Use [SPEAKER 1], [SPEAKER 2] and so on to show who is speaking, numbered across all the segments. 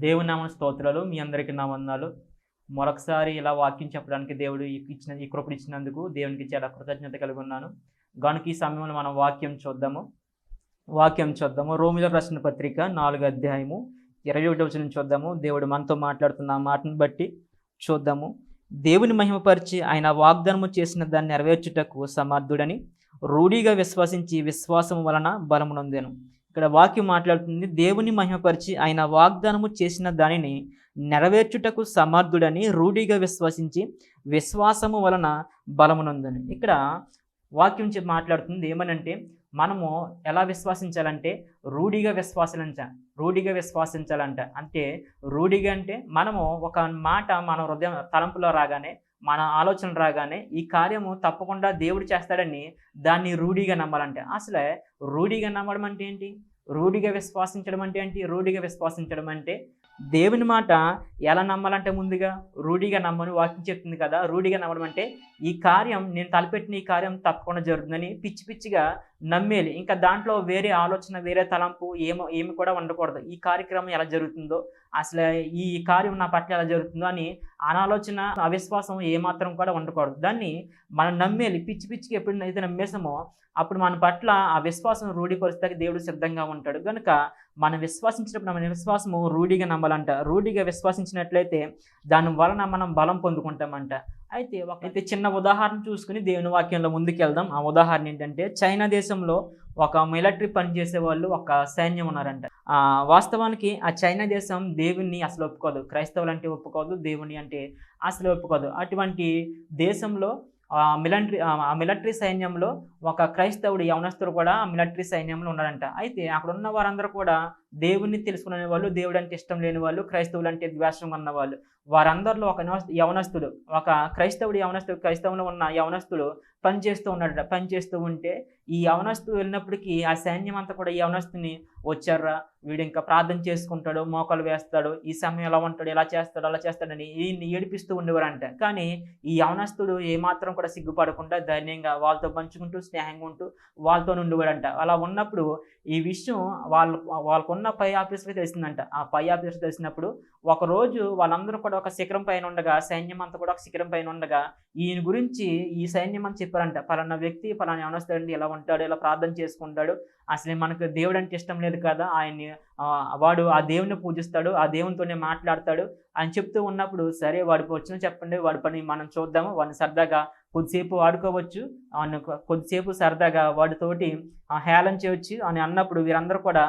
[SPEAKER 1] దేవుని నామ స్తోత్రాలు. మీ అందరికీ నా వందనాలు. మరొకసారి ఇలా వాక్యం చెప్పడానికి దేవుడు ఈ కృపను ఇచ్చినందుకు దేవునికి చాలా కృతజ్ఞత కలిగి ఉన్నాను. గనుక ఈ సమయంలో మనం వాక్యం చూద్దాము. రోమీయులకు రాసిన పత్రిక 4వ అధ్యాయము 21వ వచనం చూద్దాము. దేవుడు మనతో మాట్లాడుతున్న ఆ మాటను బట్టి చూద్దాము. దేవుని మహిమపరిచి ఆయన వాగ్దానము చేసిన దాన్ని నెరవేర్చుటకు సమర్థుడని రూఢిగా విశ్వసించి విశ్వాసము వలన బలమునొందెను. ఇక్కడ వాక్యం మాట్లాడుతుంది, దేవుని మహిమపరిచి ఆయన వాగ్దానము చేసిన దానిని నెరవేర్చుటకు సమర్థుడని రూఢిగా విశ్వసించి విశ్వాసము వలన బలమునందును. ఇక్కడ వాక్యం మాట్లాడుతుంది ఏమనంటే, మనము ఎలా విశ్వసించాలంటే రూఢిగా విశ్వసించాలంట. అంటే రూఢిగా అంటే మనము ఒక మాట మన హృదయం తలంపులో రాగానే, మన ఆలోచన రాగానే ఈ కార్యము తప్పకుండా దేవుడు చేస్తాడని దాన్ని రూఢిగా నమ్మాలంటే. అసలే రూఢిగా నమ్మడం అంటే ఏంటి? రూఢిగా విశ్వసించడం అంటే ఏంటి? రూఢిగా విశ్వసించడం అంటే దేవుని మాట ఎలా నమ్మాలంటే ముందుగా రూఢిగా నమ్మని వాక్యం చెప్తుంది కదా. రూఢిగా నమ్మడం అంటే ఈ కార్యం నేను తలపెట్టిన ఈ కార్యం తప్పకుండా జరుగుతుందని పిచ్చి పిచ్చిగా నమ్మేది. ఇంకా దాంట్లో వేరే ఆలోచన, వేరే తలంపు ఏమి కూడా ఉండకూడదు. ఈ కార్యక్రమం ఎలా జరుగుతుందో, అసలు ఈ కార్యం నా పట్ల ఎలా జరుగుతుందో అని అనాలోచన, అవిశ్వాసం ఏమాత్రం కూడా ఉండకూడదు. దాన్ని మనం నమ్మేది. పిచ్చి పిచ్చికి ఎప్పుడైతే నమ్మేసామో అప్పుడు మన పట్ల ఆ విశ్వాసం రూఢీపరుస్తానికి దేవుడు సిద్ధంగా ఉంటాడు. కనుక మనం విశ్వసించినప్పుడు మన విశ్వాసము రూఢిగా నమ్మాలంట. రూఢిగా విశ్వసించినట్లయితే దాని వలన మనం బలం పొందుకుంటామంట. అయితే చిన్న ఉదాహరణ చూసుకుని దేవుని వాక్యంలో ముందుకెళ్దాం. ఆ ఉదాహరణ ఏంటంటే, చైనా దేశంలో ఒక మిలిటరీ పనిచేసే వాళ్ళు, ఒక సైన్యం ఉన్నారంట. వాస్తవానికి ఆ చైనా దేశం దేవుణ్ణి అసలు ఒప్పుకోదు. క్రైస్తవులు అంటే ఒప్పుకోదు, దేవుని అంటే అసలు ఒప్పుకోదు. అటువంటి దేశంలో ఆ మిలిటరీ సైన్యంలో ఒక క్రైస్తవుడు యవనస్తుడు కూడా ఆ మిలిటరీ సైన్యంలో ఉన్నాడంట. అయితే అక్కడ ఉన్న వారందరూ కూడా దేవుణ్ణి తెలుసుకునే వాళ్ళు, దేవుడు అంటే ఇష్టం లేని వాళ్ళు, క్రైస్తవులు అంటే ద్వేషం ఉన్నవాళ్ళు. వారందరిలో ఒక యవనస్తుడు, ఒక క్రైస్తవంలో ఉన్న యవనస్తుడు పనిచేస్తూ ఉన్నాడట. పనిచేస్తూ ఉంటే ఈ యవనస్తుడు వెళ్ళినప్పటికీ ఆ సైన్యం అంతా కూడా ఈ యవనస్తుని, వచ్చారా వీడు ఇంకా ప్రార్థన చేసుకుంటాడు, మోకాలు వేస్తాడు, ఈ సమయం ఎలా ఉంటాడు, ఎలా చేస్తాడు, అలా చేస్తాడని ఈయన్ని ఏడిపిస్తూ ఉండేవారంట. కానీ ఈ యవనస్తుడు ఏమాత్రం కూడా సిగ్గుపడకుండా ధైర్యంగా వాళ్ళతో పంచుకుంటూ, స్నేహంగా ఉంటూ వాళ్ళతో ఉండేవాడంట. అలా ఉన్నప్పుడు ఈ విషయం వాళ్ళకున్న పై ఆఫీసర్కి తెలిసిందంట. ఆ పై ఆఫీసర్ తెలిసినప్పుడు ఒకరోజు వాళ్ళందరూ కూడా ఒక శిఖరం పైన ఉండగా, సైన్యం అంతా కూడా ఒక శిఖరం పైన ఉండగా ఈయన గురించి ఈ సైన్యం అని చెప్పారంట. పలానా వ్యక్తి పలానా యవనస్తుడు ఎలా ఉంటాడు, ఎలా ప్రార్థన చేసుకుంటాడు, అసలే మనకు దేవుడు అంటే ఇష్టం లేదు కదా, ఆయన్ని వాడు ఆ దేవుని పూజిస్తాడు, ఆ దేవునితోనే మాట్లాడతాడు అని చెప్తూ ఉన్నప్పుడు, సరే వాడికి వచ్చిన చెప్పండి, వాడి పని మనం చూద్దాము, వాడిని సరదాగా కొద్దిసేపు ఆడుకోవచ్చు, కొద్దిసేపు సరదాగా వాడితోటి హేళన చేయవచ్చు అని అన్నప్పుడు వీరందరూ కూడా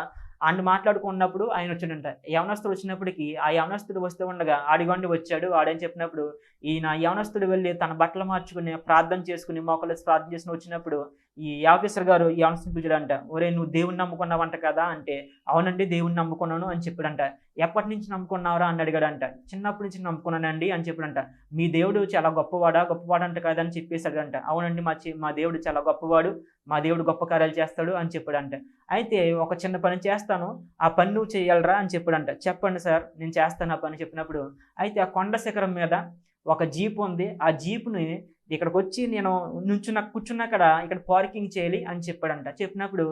[SPEAKER 1] మాట్లాడుకున్నప్పుడు ఆయన వచ్చాడంట. యవనస్తుడు వచ్చినప్పటికీ ఆ యవనస్తుడు వస్తూ ఉండగా ఆడిగొండి వచ్చాడు. ఆడని చెప్పినప్పుడు ఈయన యవనస్తుడు వెళ్ళి తన బట్టలు మార్చుకుని ప్రార్థన చేసుకుని మోకాళ్ళేసి ప్రార్థన చేసుకుని వచ్చినప్పుడు ఈ ఆఫీసర్ గారు యవనస్తుని పిలిచాడంట. ఒరే, నువ్వు దేవుణ్ణి నమ్ముకున్నావంట కదా అంటే, అవునండి దేవుణ్ణి నమ్ముకున్నాను అని చెప్పాడంట. ఎప్పటి నుంచి నమ్ముకున్నావురా అని అడిగాడంట. చిన్నప్పటి నుంచి నమ్ముకున్నానండి అని చెప్పాడంట. మీ దేవుడు చాలా గొప్పవాడంట కదా అని చెప్పేశాడంట. అవునండి, మా దేవుడు చాలా గొప్పవాడు, మా దేవుడు గొప్ప కార్యాలు చేస్తాడు అని చెప్పాడంట. అయితే ఒక చిన్న పని చేస్తాను, ఆ పని నువ్వు చేయాలరా అని చెప్పాడంట. చెప్పండి సార్, నేను చేస్తాను ఆ పని చెప్పినప్పుడు, అయితే ఆ కొండ శిఖరం మీద ఒక జీప్ ఉంది. ఆ జీప్ని ఇక్కడికి వచ్చి నేను ఇక్కడ పార్కింగ్ చేయాలి అని చెప్పాడంట. చెప్పినప్పుడు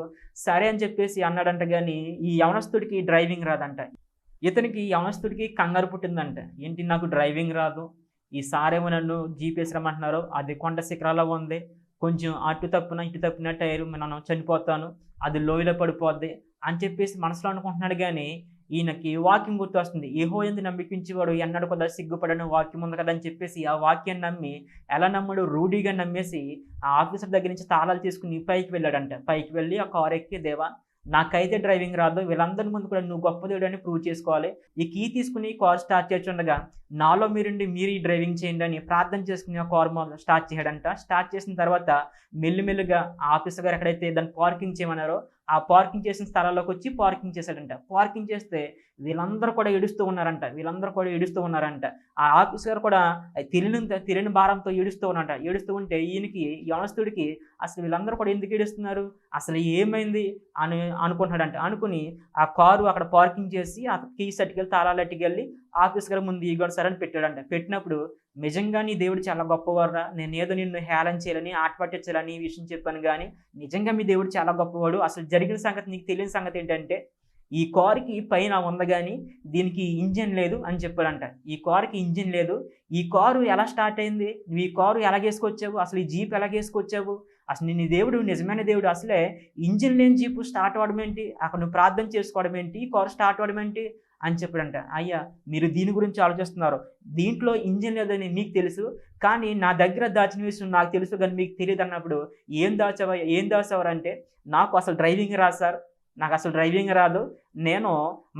[SPEAKER 1] సరే అని చెప్పేసి అన్నాడంట. కానీ ఈ యవనస్తుడికి డ్రైవింగ్ రాదంట. యవనస్తుడికి కంగారు పుట్టిందంట. ఏంటి, నాకు డ్రైవింగ్ రాదు, ఈ సారేమో నన్ను జీప్ వేసిరమ్మంటున్నారు, అది కొండ శిఖరాల్లో ఉంది, కొంచెం అటు తప్పిన టైరు నేను చనిపోతాను, అది లోయలో పడిపోద్ది అని చెప్పేసి మనసులో అనుకుంటున్నాడు. కానీ ఈయనకి వాక్యం గుర్తు వస్తుంది. యెహోవాయందు నమ్మికించేవాడు ఎన్నడూ కూడా సిగ్గుపడని వాక్యం ఉంది కదా అని చెప్పేసి ఆ వాక్యాన్ని నమ్మి, ఎలా నమ్మాడు, రూఢిగా నమ్మేసి ఆ ఆఫీసర్ దగ్గర నుంచి తాళాలు తీసుకుని పైకి వెళ్ళాడంట. పైకి వెళ్ళి ఆ కారు ఎక్కి, దేవా నాకైతే డ్రైవింగ్ రాదు, వీళ్ళందరి ముందు కూడా నువ్వు గొప్ప దేవుడు అని ప్రూవ్ చేసుకోవాలి, ఈ కీ తీసుకుని కారు స్టార్ట్ చేస్తుండగా నాలో మీరు ఈ డ్రైవింగ్ చేయండి అని ప్రార్థన చేసుకుని ఆ కారు స్టార్ట్ చేయడంట. స్టార్ట్ చేసిన తర్వాత మెల్లిమెల్లిగా ఆఫీసర్ గారు ఎక్కడైతే దాన్ని పార్కింగ్ చేయమన్నారో ఆ పార్కింగ్ చేసిన స్థలాల్లోకి వచ్చి పార్కింగ్ చేశాడంట. పార్కింగ్ చేస్తే వీళ్ళందరూ కూడా ఏడుస్తూ ఉన్నారంట. ఆ ఆఫీసర్ కూడా తెలియని భారంతో ఏడుస్తూ ఉంటే ఈయనకి, యవనస్తుడికి అసలు వీళ్ళందరూ కూడా ఎందుకు ఏడుస్తున్నారు, అసలు ఏమైంది అని అనుకుంటున్నాడంట. అనుకుని ఆ కారు అక్కడ పార్కింగ్ చేసి ఆ కీస్ అట్టుకెళ్ళి, తాళాలు అట్టుకెళ్ళి ఆఫీసర్ గారు ముందు ఇగోండి సార్ అని పెట్టాడంట. పెట్టినప్పుడు, నిజంగా నీ దేవుడు చాలా గొప్పవాడురా, నేనేదో నిన్ను హేళన చేయాలని, ఆటపట్టించాలని ఈ విషయం చెప్పాను, కానీ నిజంగా మీ దేవుడు చాలా గొప్పవాడు, అసలు జరిగిన సంగతి నీకు తెలియని సంగతి ఏంటంటే, ఈ కారుకి పైన ఉంది కానీ దీనికి ఇంజిన్ లేదు అని చెప్పాడంట. ఈ కారుకి ఇంజిన్ లేదు. ఈ కారు ఎలా స్టార్ట్ అయింది? నువ్వు ఈ కారు ఎలాగేసుకొచ్చావు? అసలు ఈ జీప్ ఎలాగేసుకొచ్చావు? అసలు నీ దేవుడు నిజమైన దేవుడు. అసలే ఇంజిన్ లేని జీపు స్టార్ట్ అవ్వడం ఏంటి? అక్కడ నువ్వు ప్రార్థన చేసుకోవడం ఏంటి? ఈ కారు స్టార్ట్ అవ్వడం ఏంటి అని చెప్పాడంట. అయ్యా, మీరు దీని గురించి ఆలోచిస్తున్నారు. దీంట్లో ఇంజిన్ లేదని మీకు తెలుసు, కానీ నా దగ్గర దాచిన విషయం నాకు తెలుసు కానీ మీకు తెలియదు అన్నప్పుడు ఏం దాచావంటే, నాకు అసలు డ్రైవింగ్ రాదు సార్, నాకు అసలు డ్రైవింగ్ రాదు. నేను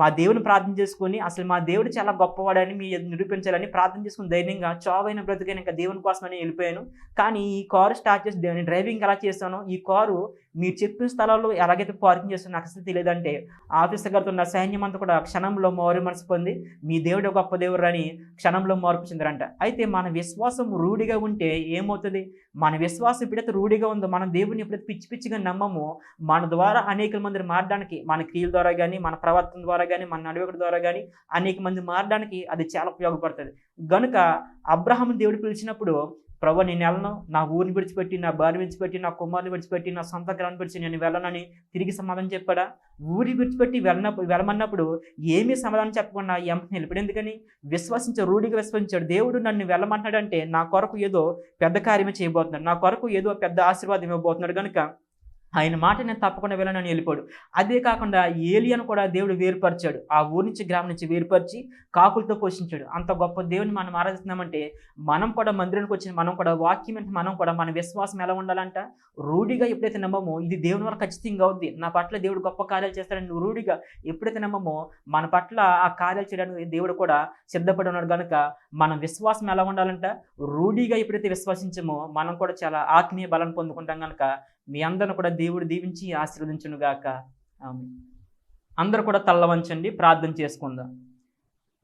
[SPEAKER 1] మా దేవుని ప్రార్థన చేసుకొని అసలు మా దేవుడు చాలా గొప్పవాడని మీ నిరూపించాలని ప్రార్థన చేసుకుని ధైర్యంగా చావైన బ్రతికైన ఇంకా దేవుని కోసమని వెళ్ళిపోయాను. కానీ ఈ కారు స్టార్ట్ చేసి నేను డ్రైవింగ్ ఎలా చేస్తాను, ఈ కారు మీరు చెప్పిన స్థలాల్లో ఎలాగైతే పార్కింగ్ చేస్తానో నాకు అసలు తెలియదంటే, ఆఫీసర్ గారితో ఉన్న సైన్యం అంతా కూడా క్షణంలో మారు మనసు పొంది మీ దేవుడు గొప్ప దేవుడు అని క్షణంలో మార్పు చెందారంట. అయితే మన విశ్వాసం రూఢిగా ఉంటే ఏమవుతుంది? మన విశ్వాసం ఎప్పుడైతే రూఢిగా ఉందో, మన దేవుని ఎప్పుడైతే పిచ్చి పిచ్చిగా నమ్మమో, మన ద్వారా అనేక మందిని మారడానికి, మన క్రియల ద్వారా కానీ, మన ప్రవర్తన ద్వారా కానీ, మన నడవడిక ద్వారా కానీ అనేక మంది మారడానికి అది చాలా ఉపయోగపడుతుంది. గనుక అబ్రహాము దేవుడు పిలిచినప్పుడు, ప్రభువా నేను వెళ్ళను, నా ఊరిని విడిచిపెట్టి, నా భార్య విడిచిపెట్టి, నా కుమారుని విడిచిపెట్టి, నా సొంత గ్రామాన్ని విడిచి నేను వెళ్ళనని తిరిగి సమాధానం చెప్పాడా? ఊరి విడిచిపెట్టి వెళ్ళమన్నప్పుడు ఏమీ సమాధానం చెప్పకుండా ఎంపని వెళ్ళిపోయాడు. ఎందుకని? రూఢిగా విశ్వసించాడు. దేవుడు నన్ను వెళ్ళమంటున్నాడంటే నా కొరకు ఏదో పెద్ద కార్యమే చేయబోతున్నాడు, నా కొరకు ఏదో పెద్ద ఆశీర్వాదం ఇవ్వబోతున్నాడు. కనుక ఆయన మాట నేను తప్పకుండా వెళ్ళనని వెళ్ళిపోయాడు. అదే కాకుండా ఏలియాను కూడా దేవుడు వేరుపరిచాడు. ఆ ఊరి నుంచి, గ్రామం నుంచి వేరుపరిచి కాకులతో పోషించాడు. అంత గొప్ప దేవుని మనం ఆరాధిస్తున్నామంటే, మనం కూడా మందిరానికి వచ్చిన మనం కూడా వాక్యం అంటే మనం కూడా మన విశ్వాసం ఎలా ఉండాలంట? రూఢిగా ఎప్పుడైతే నమ్మమో ఇది దేవుని వల్ల ఖచ్చితంగా అవుద్ది, నా పట్ల దేవుడు గొప్ప కార్యాలు చేస్తాడని నువ్వు రూఢిగా ఎప్పుడైతే నమ్మమో మన పట్ల ఆ కార్యాలు చేయడానికి దేవుడు కూడా సిద్ధపడి ఉన్నాడు. కనుక మన విశ్వాసం ఎలా ఉండాలంట? రూఢిగా ఎప్పుడైతే విశ్వసించమో మనం కూడా చాలా ఆత్మీయ బలం పొందుకుంటాం. కనుక మీ అందరిని కూడా దేవుడు దీవించి ఆశీర్వదించునుగాక. ఆమేన్. అందరూ కూడా తల్ల వంచండి, ప్రార్థన చేసుకుందాం.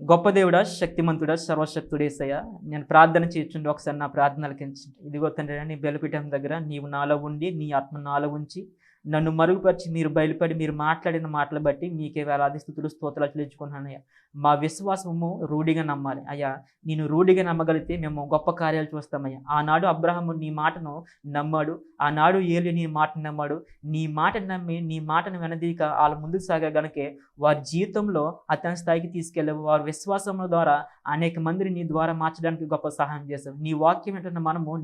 [SPEAKER 1] గొప్ప దేవుడా, శక్తిమంతుడా, సర్వశక్తుడు యేసయ్య, నేను ప్రార్థన చేస్తుండే ఒకసారి నా ప్రార్థన ఆలకించండి. ఇదిగో తండ్రి, నీ బలిపీఠం దగ్గర నీవు నాలో ఉండి, నీ ఆత్మ నాలో ఉంచి నన్ను మరుగుపరిచి మీరు బయలుపడి మీరు మాట్లాడిన మాటలు బట్టి మీకే వేలాది స్థుతులు స్తోత్రాలు చెల్లించుకున్నానయ్యా. మా విశ్వాసము రూఢిగా నమ్మాలి అయ్యా. నేను రూఢిగా నమ్మగలిగితే మేము గొప్ప కార్యాలు చూస్తామయ్యా. ఆనాడు అబ్రహాము నీ మాటను నమ్మాడు, ఆనాడు ఏలియా నీ మాటను నమ్మాడు. నీ మాటను నమ్మి నీ మాటను వెనదీక వాళ్ళ ముందుకు సాగా గనుకే వారి జీవితంలో అతని స్థాయికి తీసుకెళ్ళావు. వారి విశ్వాసం ద్వారా అనేక మందిని నీ ద్వారా మార్చడానికి గొప్ప సహాయం చేస్తావు. నీ వాక్యం వింటున్న మనము,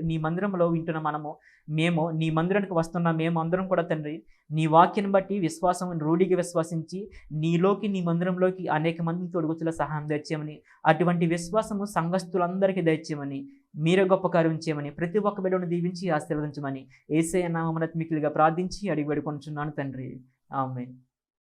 [SPEAKER 1] నీ మందిరంలో వింటున్న మనము, మేము నీ మందిరానికి వస్తున్న మేము అందరం కూడా తండ్రి, నీ వాక్యాన్ని బట్టి విశ్వాసం రూఢిగా విశ్వసించి నీలోకి, నీ మందిరంలోకి అనేక మందిని తోడుగుచ్చేలా సహాయం దయచేయమని, అటువంటి విశ్వాసము సంఘస్థులందరికీ దయచేయమని, మీరే గొప్ప కార్యం చేయమని, ప్రతి ఒక్క బిడ్డను దీవించి ఆశీర్వదించమని యేసయ్య నామమున మిక్కిలిగా ప్రార్థించి అడిగి వేడుకొనుచున్నాను తండ్రి. ఆమేన్.